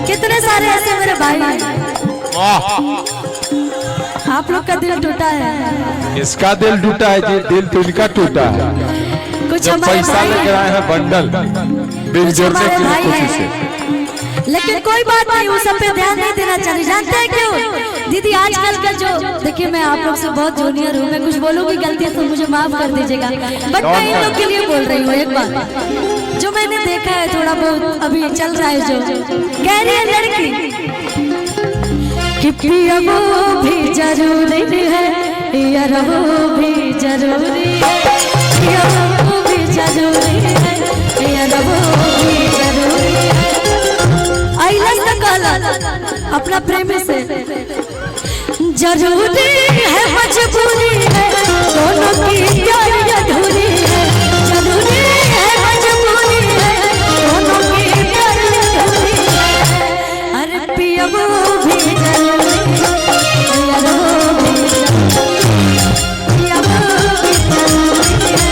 कितने सारे ऐसे मेरे भाई आप लोग का दिल टूटा है। इसका दिल टूटा है जी, दिल तो इनका टूटा है। कुछ जब पैसा लेकर आए हैं बंडल बिल जोड़ने के लिए खुशी से। लेकिन कोई बात नहीं, उस सब पे ध्यान नहीं देना चाहिए। जानते हैं क्यों दीदी? आजकल का जो देखिए, मैं आप लोग से बहुत जूनियर हूँ, मैं कुछ बोलूँगी गलती तो मुझे माफ कर दीजिएगा, बट मैं इन लोग के लिए बोल रही हूँ। एक बात जो मैंने देखा है थोड़ा बहुत अभी चल रहा है, जो कह रही है लड़की कि पिया वो भी जरूरी है, यार वो भी जरूरी है, पिया वो भी जरूरी है, यार वो भी जरूरी है। आइलस तक अपना प्रेम से जरूरी है, मजबूरी है, दोनों की प्यारी अधूरी है। जरूरी है, मजबूरी है, दोनों की प्यारी अधूरी है। अरे पिया वो भी जरूरी है, यार वो भी जरूरी है, पिया वो भी जरूरी है,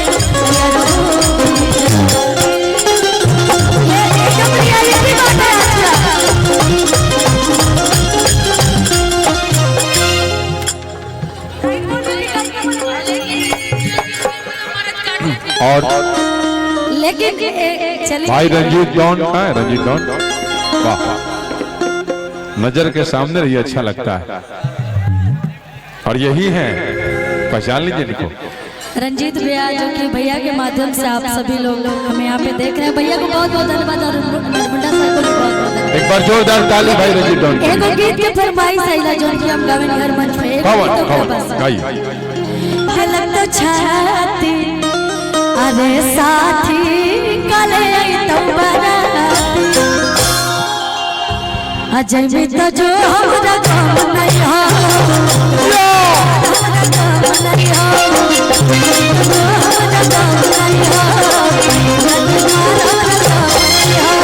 यार वो भी जरूरी है। ये एकदम रियलिटी बात है आज का। और लेकिन चलिए भाई रंजीत डॉन कहाँ है? रंजीत डॉन, वाह, नजर के सामने रही, अच्छा लगता है। और यही है, पहचान लीजिए इनको, रंजीत भैया, जो कि भैया के माध्यम से आप सभी लोग हमें यहाँ पे देख रहे हैं। भैया को बहुत बहुत धन्यवाद और मुंडा साहब को भी बहुत बहुत धन्यवाद। एक बार जोरदार ताली भाई रंजीत डॉन। एगो गीत के फरमाइश आइला जो कि हम गावे हर मंच पे। गाइए। दिल तो छाती अरे साथी कले तो बराती अजय में तो जो हमरा काम नहीं हो, हमरा काम नहीं हो, हमरा काम नहीं हो, हमरा काम नहीं हो।